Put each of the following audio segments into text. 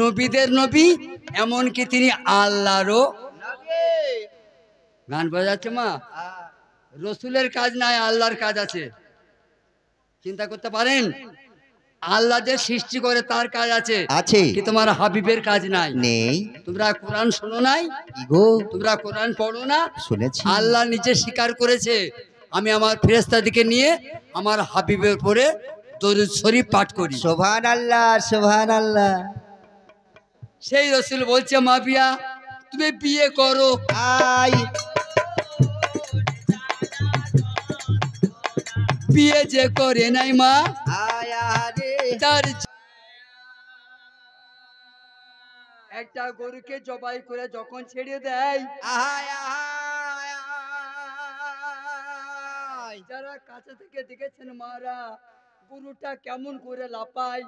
নবীদের নবী, এমনকি তিনি আল্লাহরও গান বাজাচ্ছে মা। রসুলের কাজ নাই, আল্লাহর কাজ আছে। চিন্তা করতে পারেন, আল্লাহ যে সৃষ্টি করে তার কাজ আছে, কি তোমার হাবিবের কাজ নাই? নেই। তোমরা কোরআন শোনো নাই? গো তোমরা কোরআন পড়ো না? শুনেছি। আল্লাহ নিজে স্বীকার করেছে, আমি আমার ফেরেশতাদেরকে নিয়ে আমার হাবিবের উপরে দরুদ শরীফ পাঠ করি। সুবহানাল্লাহ সুবহানাল্লাহ। সেই রসুল বলছে মাবিয়া তুমি বিয়ে করো। আই বিয়ে যে করে নাই মা, তার একটা গরুকে জবাই করে যখন ছেড়ে দেয়, যারা কাছে থেকে দেখেছেন মারা, গরুটা কেমন করে লাপায়।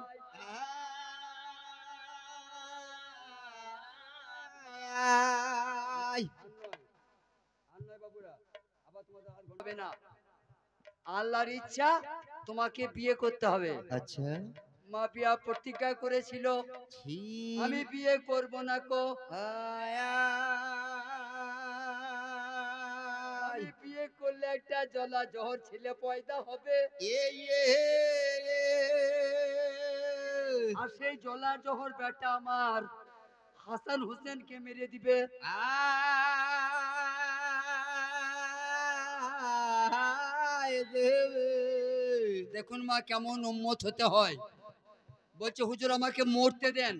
আল্লাহর ইচ্ছা তোমাকে বিয়ে করতে হবে। আচ্ছা। মা বিয়া প্রতিজ্ঞা করেছিল, আমি বিয়ে করব না কো। আমি বিয়ে করলে একটা জলা জহর ছেলে পয়দা হবে, আর সেই জলা জহর বেটা আমার হাসান হোসেনকে মেরে দিবে। দেখুন মা কেমন উম্মত হতে হয়। বলছে হুজুর আমাকে মরতে দেন,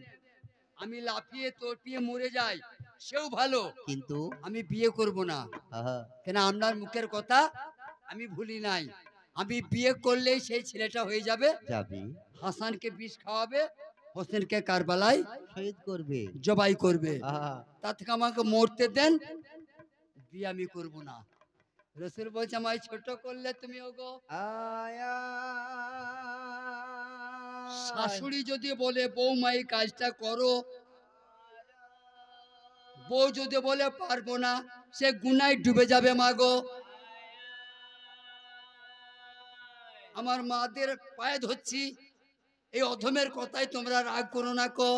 আমি লাফিয়ে তড়পিয়ে মরে যাই সেও ভালো, কিন্তু আমি বিয়ে করব না। কেন আপনার মুখের কথা আমি ভুলি নাই, আমি বিয়ে করলেই সেই ছেলেটা হয়ে যাবে, হাসানকে বিষ খাওয়াবে, হোসেনকে কারবালায় শহীদ করবে, জবাই করবে। তা থেকে আমাকে মরতে দেন, বিয়ে আমি করব না। রসুল বলছে আমায় ছোট করলে তুমি ওগো। শাশুড়ি যদি বলে বৌমা এই কাজটা করো, বউ যদি বলে পারবো না, সে গুনায় ডুবে যাবে মাগো। আমার মাদের পায়ে ধরছি, এই অধমের কথাই তোমরা রাগ করো না কো।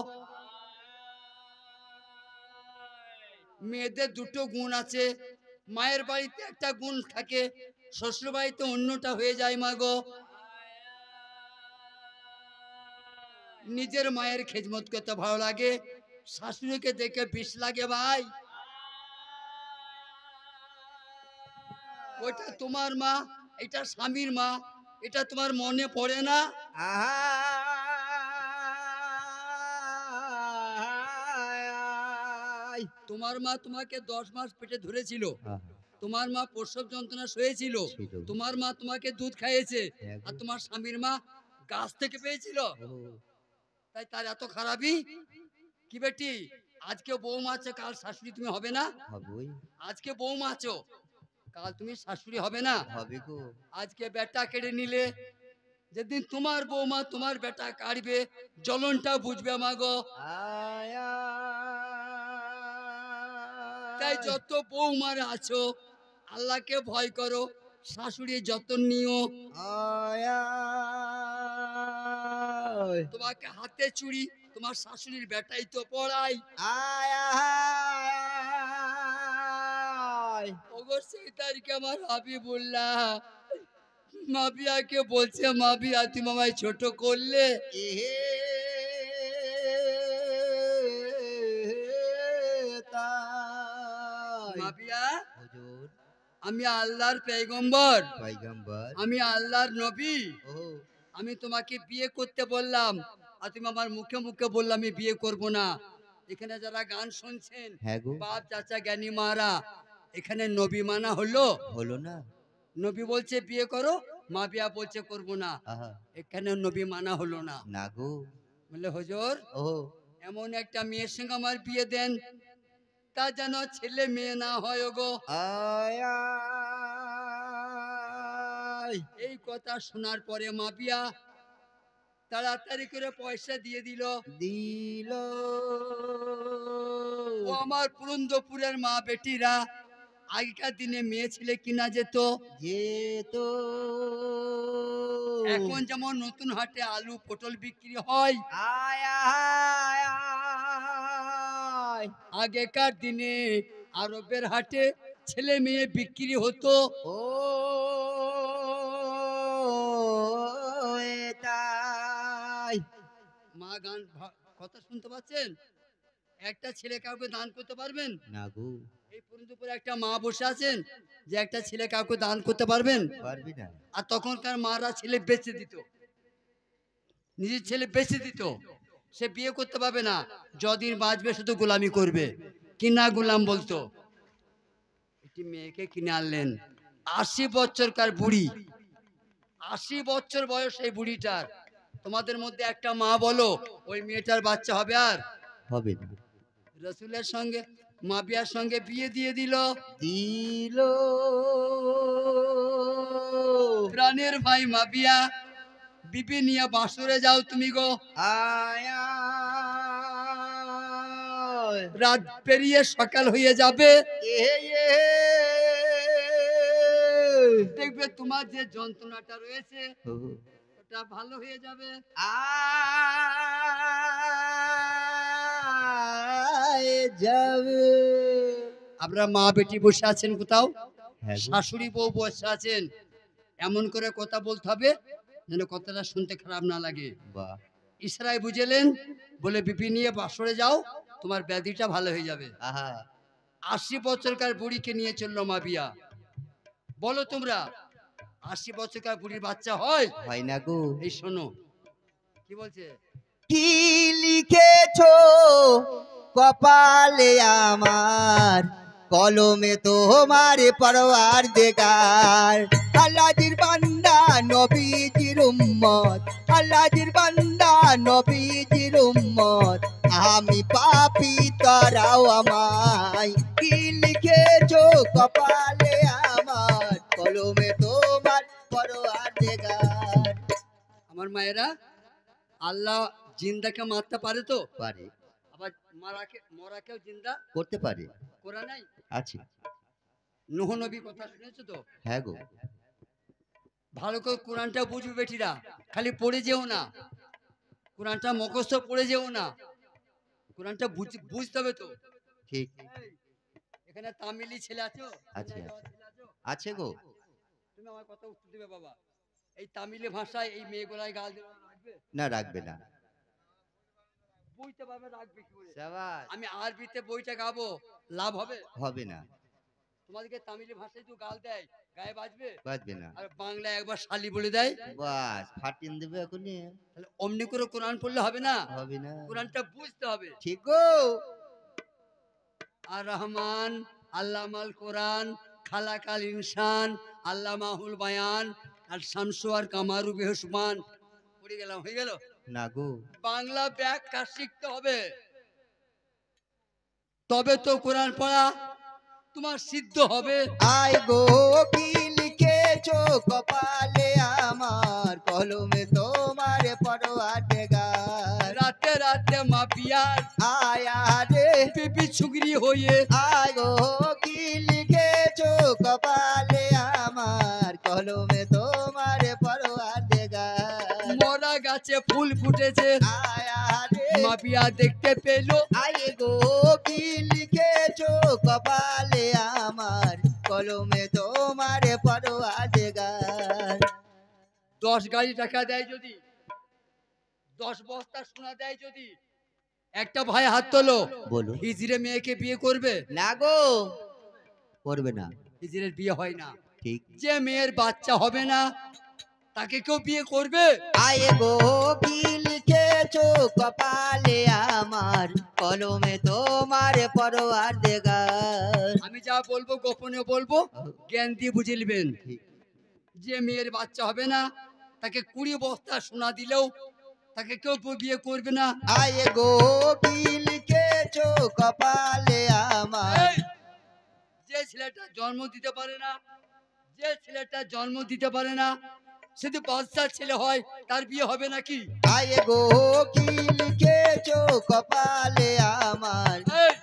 মেয়েদের দুটো গুণ আছে, মায়ের বাড়িতে একটা গুণ থাকে, শ্বশুর বাড়িতে অন্যটা হয়ে যায় মাগো। নিজের মায়ের খেদমত করতে ভালো লাগে, শাশুড়িকে দেখে বিষ লাগে ভাই। ওইটা তোমার মা, এটা স্বামীর মা, এটা তোমার মনে পড়ে না? তোমার মা তোমাকে 10 মাস পেটে ধরেছিল, তোমার মা প্রসব যন্ত্রণা সয়েছিল, তোমার মা তোমাকে দুধ খাইয়েছে, আর তোমার স্বামীর মা গাছ থেকে পেয়েছিল, তাই তার এত খারাপই কি বেটি? আজকে বৌমা আছো, কাল শাশুড়ি তুমি হবে না? আজকে বৌমা আছো, কাল তুমি শাশুড়ি হবে না? আজকে বেটা কেড়ে নিলে, যেদিন তোমার বৌমা তোমার বেটা কাটবে, জ্বলনটা বুঝবে মাগো। তাই যত বৌমারা আছো, আল্লাহকে ভয় করো, শাশুড়ির যত্ন নিও। তোমাকে হাতে চুড়ি তোমার শাশুড়ির বেটাই তো পড়াই। ওগো সেই তারিখে আমার হাবিবুল্লাহ মাবিয়াকে বলছে, মাবিয়া তুমি আমায় ছোট করলে, মাবিয়া আমি আল্লাহর পয়গম্বর, আমি আল্লাহর নবী, আমি তোমাকে বিয়ে করতে বললাম, আর তুমি আমার মুখে মুখে বললাম আমি বিয়ে করব না। এখানে যারা গান শুনছেন, বাপ চাচা জ্ঞানী মারা, এখানে নবী মানা হলো না? নবী বলছে বিয়ে করো, মা বিয়া বলছে করব না, এখানে নবী মানা হলো না। বললে হুজুর এমন একটা মেয়ের সঙ্গে আমার বিয়ে দেন, তা যেন ছেলে মেয়ে না হয় গো। এই কথা শোনার পরে মা বিয়া তাড়াতাড়ি করে পয়সা দিয়ে দিল। ও আমার পুরন্দপুরের মা বেটিরা, আগেকার দিনে মেয়ে ছেলে কিনা যেত, এখন যেমন নতুন হাটে আলু পটল বিক্রি হয়, আগেকার দিনে আরবের হাটে ছেলে মেয়ে বিক্রি হতো। ও তাই মা গান কথা শুনতে পাচ্ছেন? একটা ছেলে কাউকে দান করতে পারবেন? না গো, এই পর্যন্ত পরে একটা মা বসে আছেন যে একটা ছেলে কাউকে দান করতে পারবেন? পারবি না। আর তখনকার মারা ছেলে বেচে দিত, নিজের ছেলে বেচে দিত। সে বিয়ে করতে পারবে না, যদিন বাঁচবে শুধু গোলামি করবে। কিনা গোলাম বলতো। একটি মেয়েকে কিনে আনলেন, 80 বছরকার বুড়ি, 80 বছর বয়স এই বুড়িটার। তোমাদের মধ্যে একটা মা বলো ওই মেয়েটার বাচ্চা হবে আর? হবে না। রসুলের সঙ্গে মাবিয়ার সঙ্গে বিয়ে দিয়ে দিল। দিল প্রাণের ভাই মাবিয়া, বিবি নিয়ে বাসরে যাও তুমি গো। আয়া রাত পেরিয়ে সকাল হয়ে যাবে, এ দেখবে তোমার যে যন্ত্রণাটা রয়েছে ও ওটা ভালো হয়ে যাবে। আয় যাবে। আপনারা মা বেটি বসে আছেন কোথাও, হ্যাঁ গো, শাশুড়ি বউ বসে আছেন, এমন করে কথা বলতে হবে যেন কথাটা শুনতে খারাপ না লাগে। বাহ, ইশরায় বুঝেলেন, বলে বিপি নিয়ে বাসরে যাও, তোমার ব্যাধিটা ভালো হয়ে যাবে। আহা 80 বছরকার বুড়িকে নিয়ে চললো মাবিয়া। বলো তোমরা 80 বছরকার বুড়ির বাচ্চা হয়? হয় না গো। এই শোনো কি বলছে। কি লিখেছো কপালে আমার, কলমে তোমার পরওয়ার দেগার। আল্লাহর বান্দা নবীজির উম্মত, আল্লাহর বান্দা নবীজির উম্মত, আমি পাপী তারাও আমায়। কি লিখেছো কপালে আমার, কলমে তোমার পরওয়ার দেগার। আমার মায়েরা, আল্লাহ জিন্দাকে মারতে পারে তো, পারে, আবার মরাকেও জিন্দা করতে পারে, করা নাই। আছে। নূহ নবী কথা শুনেছো তো? হ্যাঁ গো, ভালো করে কোরআনটা বুঝবে বেটিরা, খালি পড়ে যেও না, কোরআনটা মুখস্থ পড়ে যেও না, কোরআনটা বুঝতে হবে তো। ঠিক এই, এখানে তামিলি ছেলে আছো? আছে, চেন্নাই আছে। যাওয়া ছেলে আছো? আছে গো, তুমি আমার কথা উত্তর দেবে বাবা। এই তামিলি ভাষায় এই মেয়েগুলাই গাল দেবে, রাখবে? না রাখবে না। বুঝতে পারবে, রাখবে কি করে? শাবাশ। আমি আরবিতে বইটা গাবো, লাভ হবে? হবে না, তোমাদেরকে তামিলি ভাষায় তো গাল দেয়, গায়ে বাজবে? বাজবে না। আর বাংলায় একবার শালি বলে দেয়, বাস ফাটিয়ে দেবে এখনই। তাহলে অমনি করে কোরআন পড়লে হবে না, হবে না, কোরআনটা বুঝতে হবে। ঠিক গো। আর রহমান আল্লামাল কোরআন, খালাকাল ইনসান, আল্লামাহুল বায়ান, আর শামসু আর কামারু বেহসমান। পড়ে গেলাম, হয়ে গেল। না গো, বাংলা ব্যাখ্যা শিখতে হবে, তবে তো কোরআন পড়া তোমার সিদ্ধ হবে। আয় গো, কি লিখেছো কপালে আমার, কলমে তোমার পরওয়ার দেগার। রাতে রাতে মাপিয়ার আয়া রে, পিপি ছুগরি হয়ে, আয় গো, কি লিখেছো কপালে আমার, কলমে তোমার পরওয়ার দেগার। মরা গাছে ফুল ফুটেছে, আয়া রে, মাপিয়া দেখতে পেল। আয় গো, কি লিখেছো কপালে আমার, কলমে তোমার পরওয়ার দেগার। 10 গাড়ি টাকা দেয় যদি, 10 বস্তা সোনা দেয় যদি, একটা ভাই হাত তোলো, বলো। হিজড়ে মেয়েকে বিয়ে করবে? না গো, করবে না। হিজড়ের বিয়ে হয় না। ঠিক। যে মেয়ের বাচ্চা হবে না তাকে কেউ বিয়ে করবে? আয় গো, কি লিখেছো কপালে আমার, কলমে তোমার পরওয়ার দেগার। আমি যা বলবো গোপনে বলবো, জ্ঞান দিয়ে বুঝে নেবেন। ঠিক। যে মেয়ের বাচ্চা হবে না তাকে 20 বস্তা সোনা দিলেও তাকে কেউ বিয়ে করবে না। আয় গো, কি লিখেছো কপালে আমার। এই, যে ছেলেটা জন্ম দিতে পারে না, যে ছেলেটা জন্ম দিতে পারে না, শুধু বাচ্চার ছেলে হয়, তার বিয়ে হবে নাকি? আয় গো, কি লিখেছো কপালে আমার। এই,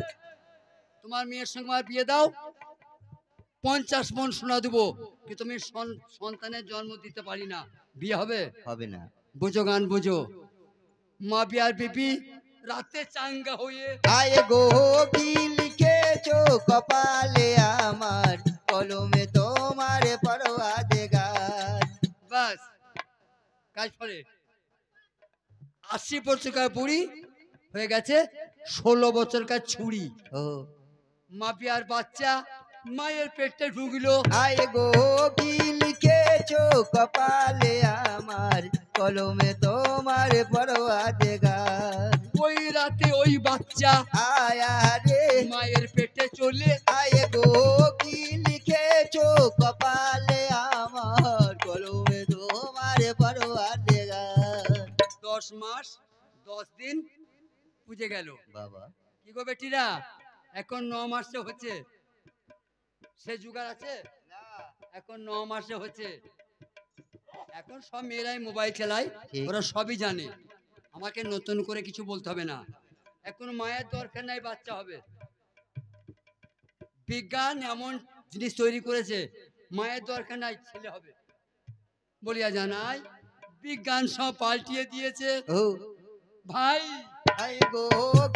তোমার মেয়ের সঙ্গে আমার বিয়ে দাও, 50 মণ সোনা দেবো, কিন্তু তুমি সন্তানের জন্ম দিতে পারি না, বিয়ে হবে? হবে না। বোঝো গান বোঝো। মা বিয়ার বিপি রাতে চাঙ্গা হয়ে আয় গো কি লিখেছো কপালে আমার কলমে তোমার পরওয়ারদিগার। বাস কাজ পরে 80 বছরকার বুড়ি হয়ে গেছে 16 বছরকার ছুরি। ও মাপিয়ার বাচ্চা মায়ের পেটে ঢুকলো। আয় গো কি লিখেছো কপালে আমার কলমে তোমার পরওয়ারদিগার। ওই রাতে ওই বাচ্চা আয়া রে মায়ের পেটে চলে আয় গো কি লিখেছো কপালে আমার কলমে তোমার পরওয়ারদিগার। 10 মাস 10 দিন পুজে গেল। বাবা কি গো বেটিরা, এখন 9 মাসে হচ্ছে, সে যুগার আছে এখন 9 মাসে হচ্ছে। এখন সব মেয়েরাই মোবাইল চালায়, ঠিক। ওরা সবই জানে, আমাকে নতুন করে কিছু বলতে হবে না। এখন মায়ের দরকার নাই, বাচ্চা হবে। বিজ্ঞান এমন জিনিস তৈরি করেছে, মায়ের দরকার নাই, ছেলে হবে বলিয়া জানাই। বিজ্ঞান সব পাল্টিয়ে দিয়েছে ও ভাই। আয় গো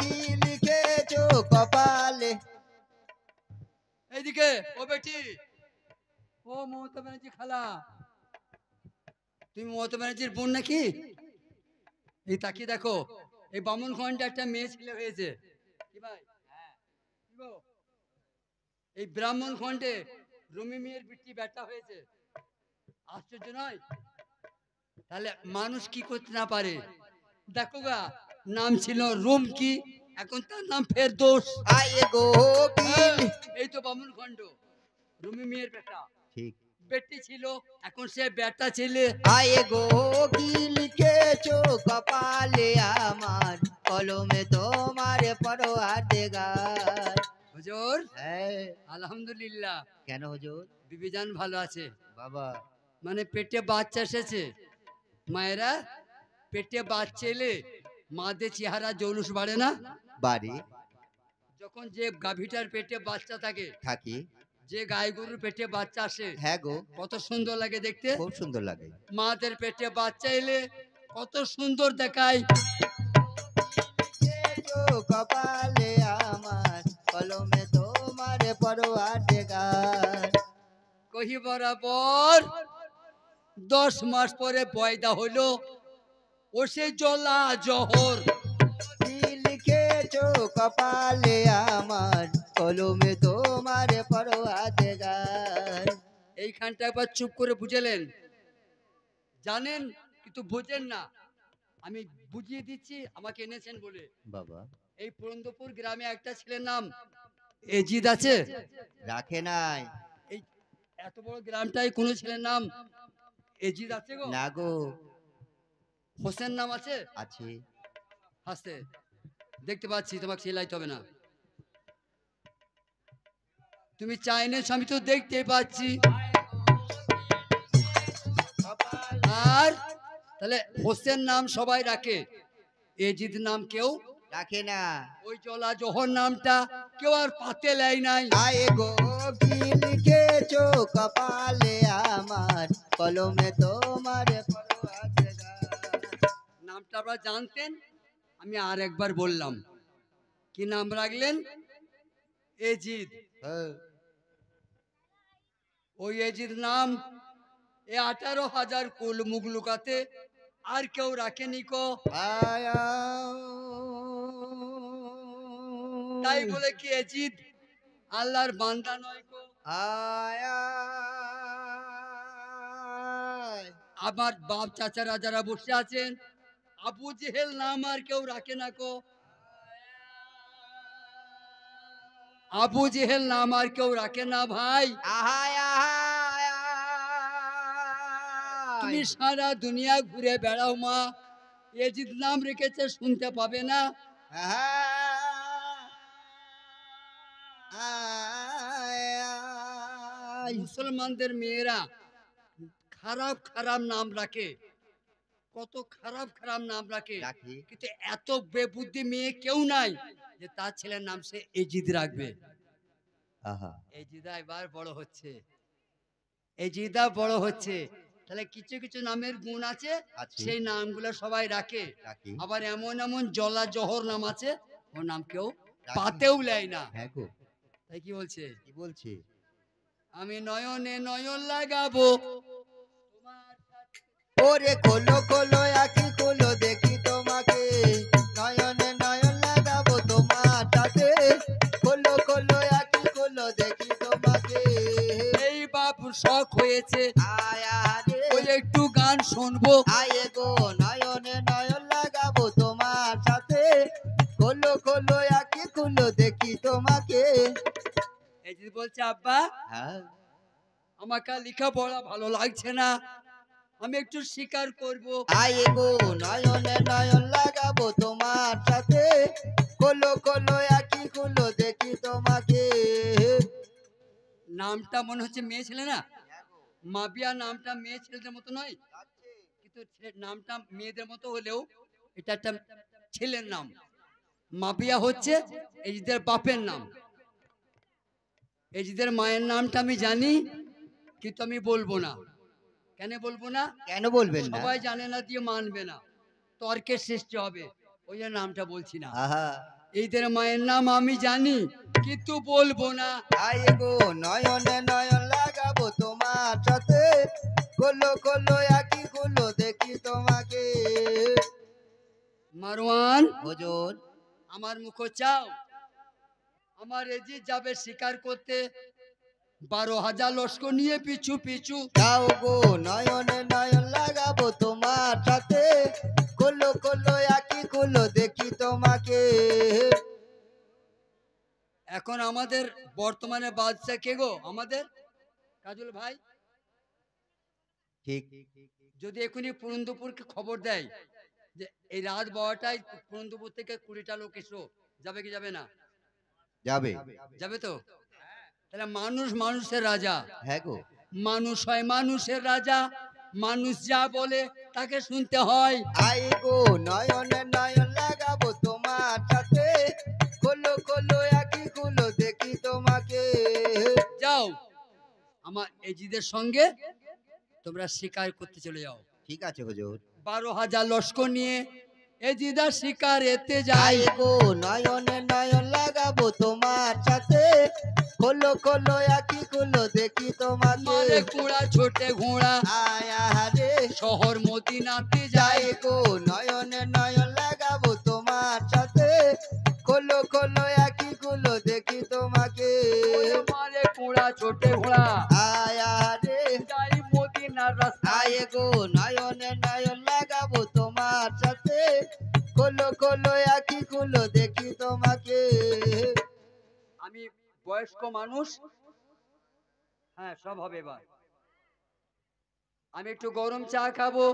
কি লিখেছো কপালে। এইদিকে ও বেটি, ও মমতা ব্যানার্জি খালা, তুমি মমতা ব্যানার্জির বোন নাকি? এই তাকিয়ে দেখো, এই বামুন খন্ডে একটা মেয়ে ছেলে হয়েছে। কি ভাই? কি গো? এই ব্রাহ্মণ খন্ডে রুমি মেয়ের বিটি বেটা হয়েছে। আশ্চর্য নয়? তাহলে মানুষ কি করতে না পারে। দেখো গা, নাম ছিল রুমকি, এখন তার নাম ফেরদৌস। আয় গো কি এই তো বামুন খন্ড, রুমি মেয়ের বেটা, ঠিক। বেটি ছিল, এখন সে বেটা ছেলে। আয় গো কি লিখেছো কপালে আমার কলমে তোমার পরওয়ারদিগার। হুজুর হ্যাঁ আলহামদুলিল্লাহ, কেন হুজুর? বিবিজান ভালো আছে। বাবা মানে পেটে বাচ্চা এসেছে। মায়েরা পেটে বাচ্চা এলে মাদের চেহারা জৌলুস বাড়ে না? বাড়ি যখন যে গাভীটার পেটে বাচ্চা থাকে, থাকি। যে গাই গরুর পেটে বাচ্চা আসে, হ্যাঁ গো কত সুন্দর লাগে দেখতে। খুব সুন্দর লাগে। মাদের পেটে বাচ্চা এলে কত সুন্দর দেখায়। লিখেছো কপালে আমার কলমে তোমার পরওয়ারদিগার। কহি বরাবর 10 মাস পরে পয়দা হলো, ও সে জলা জহর। কি লিখেছো কপালে আমার কলমে তোমার পরওয়ারদিগার। এইখানটা একবার চুপ করে বুঝেলেন, জানেন কিন্তু বুঝেন না। আমি বুঝিয়ে দিচ্ছি, আমাকে এনেছেন বলে। বাবা এই পুরন্দপুর গ্রামে একটা ছেলের নাম এজিদ আছে। রাখে নাই। এই এত বড় গ্রামটাই কোনো ছেলের নাম এজিদ আছে গো? না গো হোসেন নাম আছে? আছে। হাসতে দেখতে পাচ্ছি, তোমাকে সেলাইতে হবে না, তুমি চাইনিজ, আমি তো দেখতে পাচ্ছি। আর তাহলে হোসেন নাম সবাই রাখে, এজিদ নাম কেউ রাখে না। ওই জলা জহর নামটা কেউ আর পাতে লাই নাই। আয় গো কি লিখেছো কপালে আমার কলমে তোমার পরওয়ারদিগার। নামটা আপনারা জানতেন, আমি আর একবার বললাম। কি নাম রাখলেন? এজিদ। হ্যাঁ। ওই এজিদ নাম এ 18,000 কুল মুগলুকাতে আর কেউ রাখেনি কো। আয়া তাই বলে কি এজিদ আল্লাহর বান্দা নয় কো? আয়া আমার বাপ চাচারা যারা বসে আছেন, আবু জেহেল নাম আর কেউ রাখে না কো? আবু জেহেল নাম আর কেউ রাখে না ভাই। আহায়া তুমি সারা দুনিয়া ঘুরে বেড়াও মা, এজিদ নাম রেখেছে, শুনতে পাবে না। মুসলমানদের মেয়েরা খারাপ খারাপ নাম রাখে, কত খারাপ খারাপ নাম রাখে, রাখি। কিন্তু এত বেবুদ্ধি মেয়ে কেউ নাই যে তার ছেলের নাম সে এজিদ রাখবে। আহা এজিদা এবার বড় হচ্ছে, এজিদা বড় হচ্ছে, তাহলে কিছু কিছু নামের গুণ আছে, আছে। সেই নামগুলো সবাই রাখে। রাখি। আবার এমন এমন জলা জহর নাম আছে, ও নাম কেউ রাখি। পাতেও নেয় না। হ্যাঁ গো, তাই কি বলছে? কি বলছে? আমি নয়নে নয়ন লাগাবো তোমার সাথে। ওরে খোলো খোলো আঁখি খোলো দেখি তোমাকে, নয়নে নয়ন লাগাবো তোমার সাথে। খোলো খোলো আঁখি খোলো দেখি তোমাকে। এই বাবু শখ হয়েছে, আয়া রে ওই একটু গান শুনবো। আয়ে গো নয়নে নয়ন লাগাবো তোমার সাথে। খোলো খোলো আঁখি খোলো দেখি তোমাকে। এই যে বলছে, আব্বা হ্যাঁ আমাকে লেখাপড়া ভালো লাগছে না, আমি একটু শিকার করব। আয়ে গো নয়নে নয়ন লাগাবো তোমার সাথে। খোলো খোলো আঁখি খোলো দেখি তোমাকে। নামটা মনে হচ্ছে মেয়ে ছেলে না? মাবিয়া নামটা মেয়ে ছেলেদের মতো নয়, কিন্তু নামটা মেয়েদের মতো হলেও এটা একটা ছেলের নাম। মাবিয়া হচ্ছে এজিদের বাপের নাম। এজিদের মায়ের নামটা আমি জানি, কিন্তু আমি বলবো না। কেন বলবো না? কেন বলবেন না? সবাই জানে না দিয়ে মানবে না, তর্কের সৃষ্টি হবে, ওই জন্য নামটা বলছি না। আহা এদের মায়ের নাম আমি জানি, কিন্তু বলবো না। আয়ে গো নয়নে নয়ন লাগাবো তোমার সাথে। খোলো খোলো আঁখি খোলো দেখি তোমাকে। মারওয়ান, হুজুর আমার মুখ চাও, আমার এজিদ যাবে শিকার করতে 12,000 লস্কর নিয়ে পিছু পিছু। যাও গো নয়নে নয়ন লাগাবো তোমার সাথে। খোলো খোলো আঁখি খোলো দেখি তোমাকে। এখন আমাদের বর্তমানে বাদশা কে গো? আমাদের কাজল ভাই। ঠিক যদি এখনই পুরন্দপুরকে খবর দেয় যে এই রাত 12টায় পুরন্দপুর থেকে 20টা লোক এসো, যাবে কি যাবে না? যাবে। যাবে তো? তাহলে মানুষ মানুষের রাজা। হ্যাঁ গো মানুষ হয় মানুষের রাজা, মানুষ যা বলে তাকে শুনতে হয়। আয়ে গো নয়নে নয়ন লাগাবো তোমার সাথে। খোলো খোলো আঁখি খোলো দেখি তোমাকে। যাও আমার এজিদের সঙ্গে তোমরা শিকার করতে চলে যাও। ঠিক আছে হুজুর। 12,000 লস্কর নিয়ে এজিদা শিকার এতে যায়। আয়ে গো নয়নে নয়ন লাগাবো তোমার সাথে। খোলো খোলো আঁখি খোলো দেখি তোমাকে। মারে কুড়া ছোটে ঘোড়া, আয়া রে শহর মদিনাতে যায়। আয়ে গো নয়নে নয়ন লাগাবো তোমার সাথে। খোলো খোলো আঁখি খোলো দেখি তোমাকে। মারে কুড়া ছোটে ঘোড়া, আয়া রে যাই মদিনার রাস্তায়। আয়ে গো নয়নে নয়ন লাগাবো তোমার সাথে। খোলো খোলো আঁখি খোলো দেখি তোমাকে। আমি বয়স্ক মানুষ, হ্যাঁ সব হবে এবার। আমি একটু গরম চা খাবো,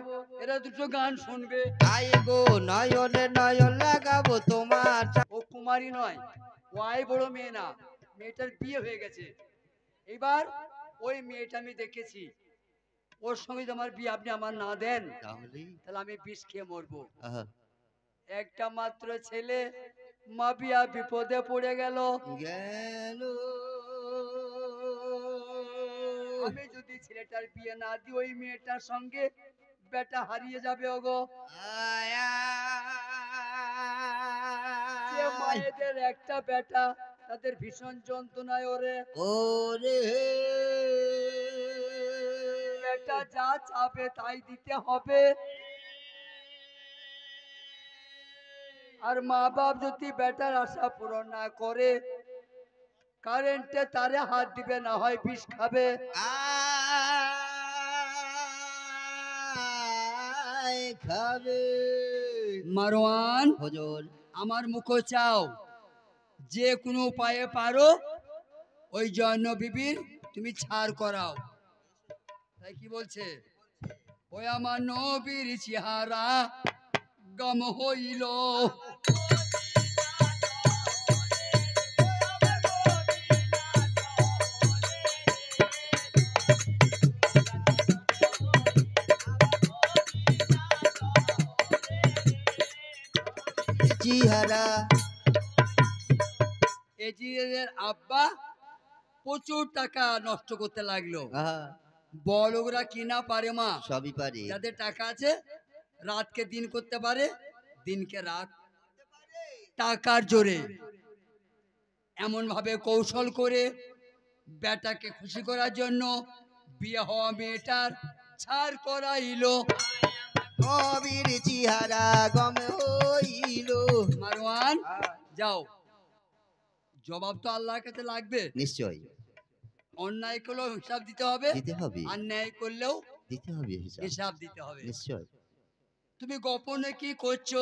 এরা দুটো গান শুনবে। আয়ে গো নয়নে নয়ন লাগাবো তোমার ও কুমারী নয়, ও আয় বড় মেয়ে না, মেয়েটার বিয়ে হয়ে গেছে। এবার ওই মেয়েটা আমি দেখেছি, ওর সঙ্গে যদি আমার বিয়ে আপনি আমার না দেন, তাহলেই তাহলে আমি বিষ খেয়ে মরবো। আহা একটা মাত্র ছেলে, মাবিয়া বিপদে পড়ে গেল। গেল আমি যদি ছেলেটার বিয়ে না দিই, ওই মেয়েটার সঙ্গে বেটা হারিয়ে যাবে। ওগো আয়া যে মায়েদের একটা বেটা, তাদের ভীষণ যন্ত্রণায় ওরে। ওরে বেটা যা চাবে তাই দিতে হবে, আর মা বাপ যদি বেটার আশা পূরণ না করে, কারেন্টে তারে হাত দিবে, না হয় বিষ খাবে। আয় খাবে মারওয়ান, হুজুর। আমার মুখ চাও, যে কোনো উপায়ে পারো ওই জয়ন বিবির তুমি ছাড় করাও। তাই কি বলছে? ওই আমার নবীর চেহারা গম হইল, চেহারা এজিদের আব্বা প্রচুর টাকা নষ্ট করতে লাগলো। আহা বড়লোকরা কি না পারে মা? সবই পারে। যাদের টাকা আছে রাতকে দিন করতে পারে, দিনকে রাত টাকার জোরে এমন ভাবে কৌশল করে বেটাকে খুশি করার জন্য বিয়ে হওয়া মেয়েটার ছাড় করাইলো। নবীর চেহারা গম হইল। মারওয়ান যাও, জবাব তো আল্লাহর কাছে লাগবে। নিশ্চয় অন্যায় করলেও হিসাব দিতে হবে, দিতে হবে, আর ন্যায় করলেও দিতে হবে হিসাব। হিসাব দিতে হবে। নিশ্চয়। তুমি গোপনে কি করছো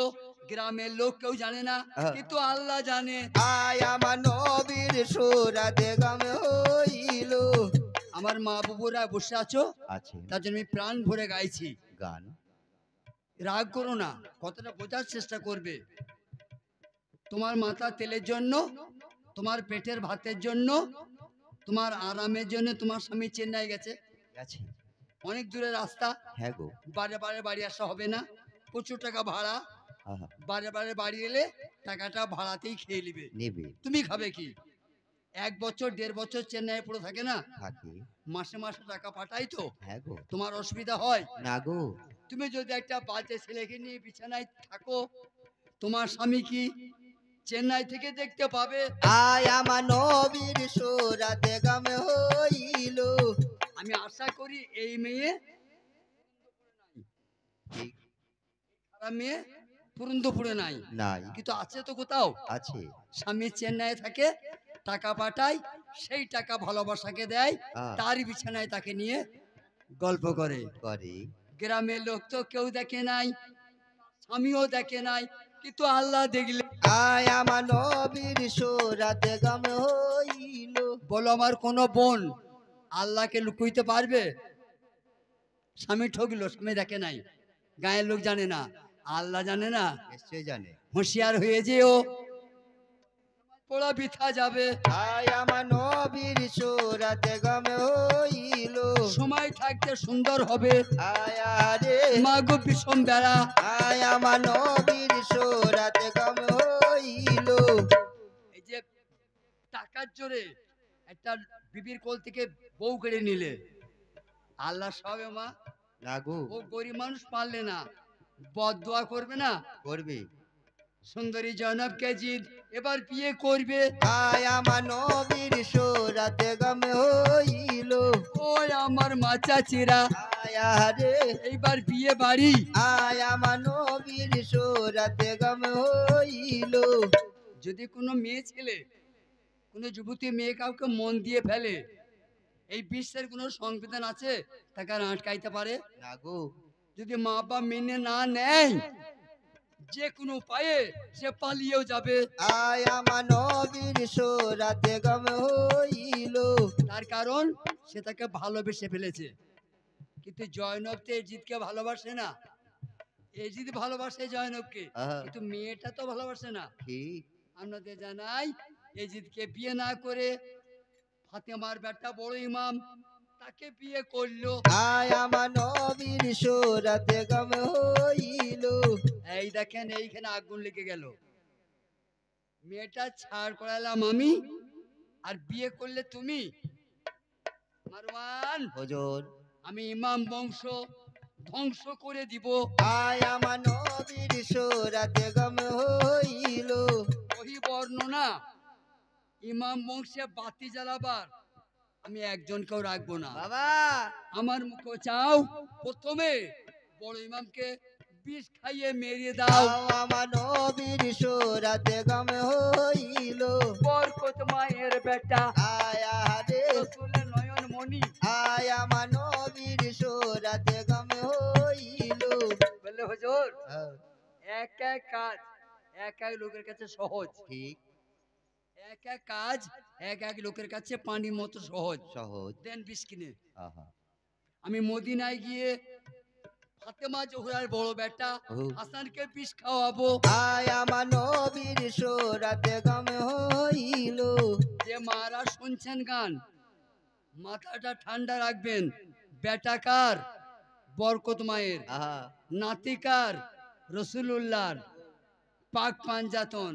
গ্রামের লোক কেউ জানে না, কিন্তু আল্লাহ জানে। আয় আমার নবীর সুরাতে গম হইল। আমার মা বুবুরা বসে আছো, আছে তার জন্য আমি প্রাণ ভরে গাইছি। গান রাগ করো না, কথাটা বোঝার চেষ্টা করবে। তোমার মাথা তেলের জন্য, তোমার পেটের ভাতের জন্য, তোমার আরামের জন্য তোমার স্বামী চেন্নাই গেছে। গেছে। অনেক দূরের রাস্তা, হ্যাঁ গো। বারে বারে বাড়ি আসা হবে না, প্রচুর টাকা ভাড়া। আহা, বারে বারে বাড়ি এলে টাকাটা ভাড়াতেই খেয়ে নিবে। নেবে। তুমি খাবে কি? 1 বছর 1.5 বছর চেন্নাইয়ে পড়ে থাকে না, থাকে। মাসে মাসে টাকা পাঠাই তো, হ্যাঁ গো। তোমার অসুবিধা হয় না গো। তুমি যদি একটা বাজে ছেলেকে নিয়ে বিছানায় থাকো, তোমার স্বামী কি চেন্নাই থেকে দেখতে পাবে? আয় আমার নবীর সুরাতে গম হইল। আমি আশা করি এই মেয়ে, ঠিক খারাপ মেয়ে পুরন্দপুরে নাই, নাই। কিন্তু আছে তো কোথাও। আছে। স্বামী চেন্নাই থাকে, টাকা পাঠায়, সেই টাকা ভালোবাসাকে দেয়, তার বিছানায় তাকে নিয়ে গল্প করে। করে। গ্রামের লোক তো কেউ দেখে নাই, স্বামীও দেখে নাই, কিন্তু আল্লাহ দেখলে। আয় আমার নবীর সুরাতে গম হইল। বলো আমার কোন বোন আল্লাহকে লুকুইতে পারবে? স্বামী ঠকলো, স্বামী দেখে নাই, গায়ের লোক জানে না, আল্লাহ জানে না? নিশ্চয় জানে। হুঁশিয়ার হয়ে যেও, পড়া বৃথা যাবে। আয় আমার নবীর সুরাতে গম হইল। সময় থাকতে সুন্দর হবে, আয় আরে মাগো বিষম বেড়া। আয় আমার নবীর সুরাতে গম হইল। এই যে টাকার জোরে একটা বিবির কোল থেকে বউ কেড়ে নিলে, আল্লাহ সবে মা? না গো। ও গরিব মানুষ পারলে না, বদদোয়া করবে না? করবে। সুন্দরী জয়নবকে জিদ এবার বিয়ে করবে। আয় আমার নবীর সুরাতে গম হইল। ওই আমার মাচা চিরা, আয় আরে এইবার বিয়ে বাড়ি। আয় আমার নবীর সুরাতে গম হইল। যদি কোনো মেয়ে ছেলে, কোনো যুবতী মেয়ে কাউকে মন দিয়ে ফেলে, এই বিশ্বের কোনো সংবিধান আছে তাকে আর আটকাইতে পারে? না গো। যদি মা বাবা মেনে না নেয়, যে কোনো উপায়ে সে পালিয়েও যাবে। আয় আমার নবীর সুরাতে গম হইল। তার কারণ সে তাকে ভালোবেসে ফেলেছে। কিন্তু জয়নব তো এজিদকে ভালোবাসে না, এজিদ ভালোবাসে জয়নবকে, কিন্তু মেয়েটা তো ভালোবাসে না। ঠিক। আপনাদের জানাই, এজিদকে বিয়ে না করে ফাতেমার বেটা বড় ইমাম তাকে বিয়ে করলো। আয় আমার নবীর সুরাতে গম হইল। এই দেখেন এইখানে আগুন লেগে গেল। মেয়েটা ছাড় করালাম আমি, আর বিয়ে করলে তুমি। মারওয়ান হুজুর। আমি ইমাম বংশ ধ্বংস করে দিব। আয় আমার নবীর সুরাতে গম হইল। ওই বর্ণনা ইমাম বংশে বাতি জ্বালাবার আমি একজনকেও রাখবো না। বাবা আমার মুখ চাও, প্রথমে বড় ইমামকে বিষ খাইয়ে মেরিয়ে দাও। আমার নবীর সুরাতে গম হইল। বরকত মায়ের বেটা, আয় আরে রাসূলের নয়ন মণি। আয় আমার নবীর সুরাতে গম হইল। বললে হুজুর এক এক কাজ এক এক লোকের কাছে সহজ। ঠিক। এক এক কাজ এক এক লোকের কাছে পানির মতো সহজ। সহজ। দেন বিষ কিনে। আহা। আমি মদিনায় গিয়ে ফাতেমা জোহরার বড় বেটা হাসানকে বিষ খাওয়াবো। আয় আমার নবীর সুরাতে গম হইল। যে মারা শুনছেন গান, মাথাটা ঠান্ডা রাখবেন। বেটা কার? বরকত মায়ের। আহা। নাতি কার? রাসূলুল্লাহর পাক পাঞ্জাতন।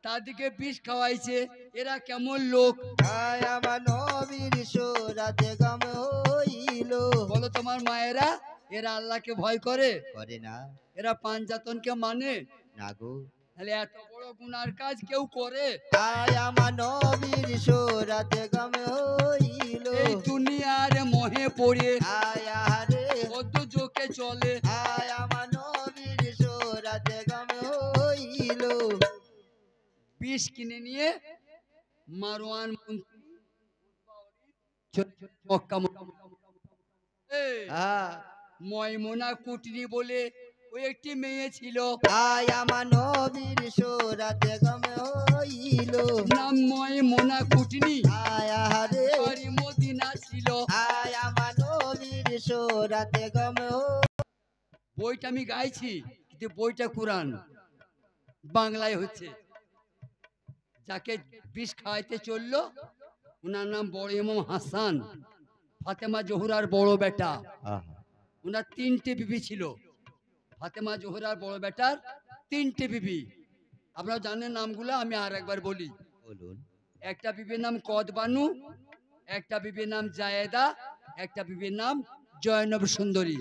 তাদেরকে বিষ খাওয়াইছে, এরা কেমন লোক আয় আমার নবীর সোরাতে গম হইল। বলো তোমার মায়েরা? এরা আল্লাহকে ভয় করে? করে না। এরা পাঞ্জাতনকে মানে না গো। তাহলে এত বড় গুনার কাজ কেউ করে? আয় আমার নবীর সোরাতে গম হইল। এই দুনিয়ার মোহে পড়ে আয় আরে কত জোকে চলে। আয় আমার নবীর সোরাতে গম হইল। বিষ কিনে নিয়ে মারওয়ান মন্ত্রী মক্কা এই আহ, ময়মনা কুটনি বলে ওই একটি মেয়ে ছিল, আয় আমার নবীর সোরাতে গম হইল। নাম ময়মনা কুটনি, আয় আরে বাড়ি মদিনা ছিল। আয় আমার নবীর সোরাতে গম বইটা আমি গাইছি কিন্তু বইটা কোরআন, বাংলায় হচ্ছে। যাকে বিষ খাওয়াইতে চললো ওনার নাম বড় ইমাম হাসান, ফাতেমা জোহরার বড় বেটা। ওনার 3টে বিবি ছিল, ফাতেমা জোহরার বড় বেটার 3টে বিবি। আপনারা জানেন নামগুলো, আমি আর একবার বলি। বলুন। একটা বিবির নাম কদবানু, একটা বিবির নাম জায়েদা, একটা বিবির নাম জয়নব সুন্দরী।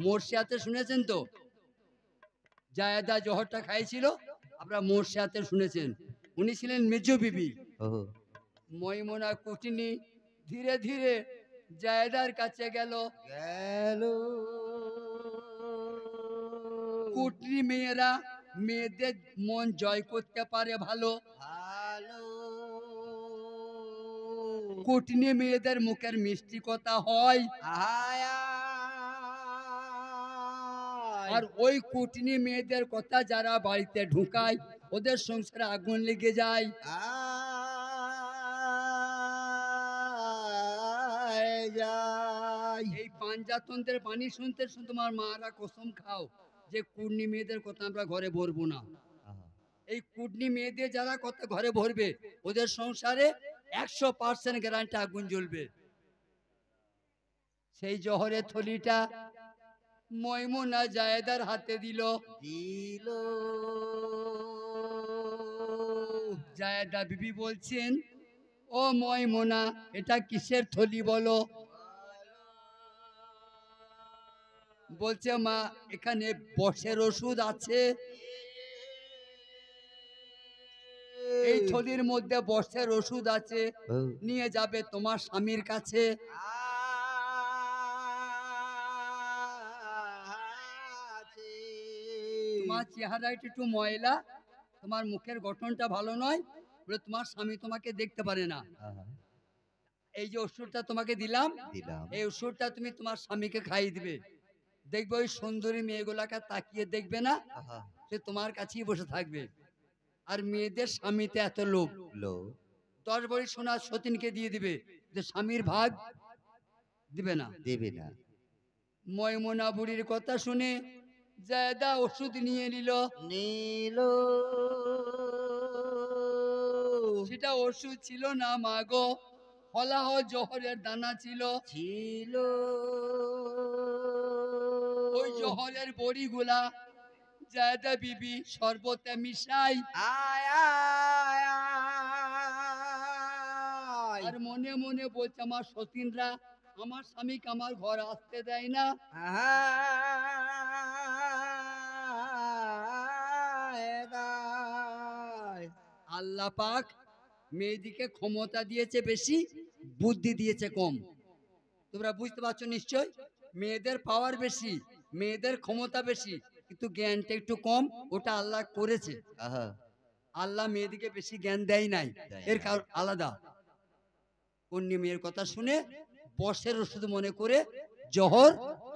মোরশিয়াতে শুনেছেন তো? জায়েদা জহরটা খাইছিল, আপনারা মোরশিয়াতে শুনেছেন। উনি ছিলেন মেজো বিবি। ময়মনা কুটনি ধীরে ধীরে জায়েদার কাছে গেল। গেল কুটনি মেয়েরা মেয়েদের মন জয় করতে পারে ভালো। ভালো কুটনি মেয়েদের মুখের মিষ্টি কথা হয়, আয় আর ওই কুটনি মেয়েদের কথা যারা বাড়িতে ঢুকায় ওদের সংসারে আগুন লেগে যায়। যাই এই পাঞ্জাতন্ত্রের বাণী শুনতে শুনতে তোমার মারা কসম খাও যে কুটনি মেয়েদের কথা আমরা ঘরে ভরবো না। এই কুটনি মেয়েদের যারা কথা ঘরে ভরবে ওদের সংসারে 100% গ্যারান্টি আগুন জ্বলবে। সেই জহরের থলিটা ময়মুনা জায়েদার হাতে দিল। দিল জায়েদা বিবি বলছেন, ও ময়মুনা এটা কিসের থলি বলো? বলছে মা এখানে বসের ওষুধ আছে, এই থলির মধ্যে বসের ওষুধ আছে, নিয়ে যাবে তোমার স্বামীর কাছে। তোমার চেহারাটা একটু ময়লা, তোমার মুখের গঠনটা ভালো নয়, বলে তোমার স্বামী তোমাকে দেখতে পারে না। এই যে ওষুধটা তোমাকে দিলাম, এই ওষুধটা তুমি তোমার স্বামীকে খাইয়ে দিবে। দেখবে ওই সুন্দরী মেয়েগুলাকে তাকিয়ে দেখবে না, সে তোমার কাছেই বসে থাকবে। আর মেয়েদের স্বামীতে এত লোভ, 10 ভরি সোনা সতীনকে দিয়ে দিবে, যে স্বামীর ভাগ দিবে না। ময়মনা বুড়ির কথা শুনে জায়দা ওষুধ নিয়ে নিল। সেটা ওষুধ ছিল না মাগো, ফলাহ জহরের দানা ছিল। ওই জহরের বড়িগুলা জায়দা বিবি শরবতে মিশাই আর মনে মনে বলছে আমার সতীনরা আমার স্বামীকে আমার ঘর আসতে দেয় না। আল্লাহ পাক মেয়েদিকে ক্ষমতা দিয়েছে বেশি, বুদ্ধি দিয়েছে কম। তোমরা বুঝতে পারছো নিশ্চয়? মেয়েদের পাওয়ার বেশি, মেয়েদের ক্ষমতা বেশি, কিন্তু জ্ঞানটা একটু কম। ওটা আল্লাহ করেছে। আল্লাহ মেয়েদিকে বেশি জ্ঞান দেয় নাই, এর কারণ আলাদা। কন্যা মেয়ের কথা শুনে বসের ওষুধ মনে করে জহর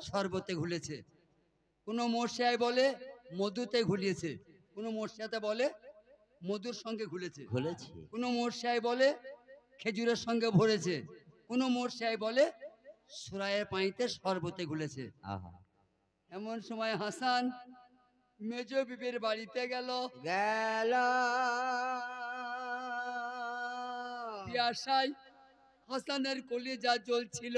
শরবতে ঘুলেছে। কোনো মশাই বলে মধুতে ঘুলিয়েছে, কোনো মশাইতে বলে মধুর সঙ্গে ঘুলেছে, কোনো মশাই বলে খেজুরের সঙ্গে ভরেছে, কোনো মশাই বলে সুরায়ের পানিতে শরবতে ঘুলেছে। এমন সময় হাসান মেজ বিবির বাড়িতে গেল। পিয়াসায় হাসানের কলিজা জ্বলছিল।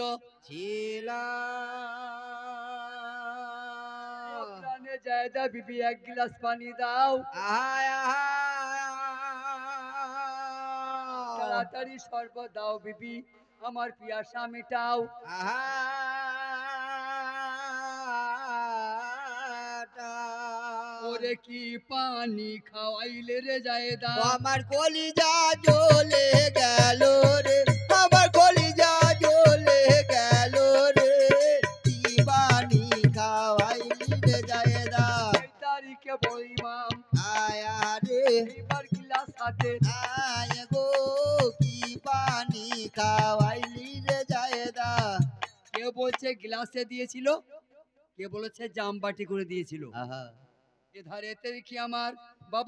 জায়দা বিবি এক গ্লাস পানি দাও। তাড়াতাড়ি শরবত দাও বিবি, আমার পিয়াসা মেটাও। ওরে কি পানি খাওয়াইলে রে জায়েদা, আমার কলিজা জ্বলে গেল রে, আমার কলিজা জ্বলে গেল রে, কি পানি খাওয়াইলি রে জায়েদা। এই তারিখে বইমাম আয়া রে এবার গিলাস হাতে, আয় গো, কি পানি খাওয়াইলি রে জায়েদা। কে বলছে গ্লাসে দিয়েছিল, কে বলেছে জামবাটি করে দিয়েছিল। আহা এধারে দেখি আমার বাবা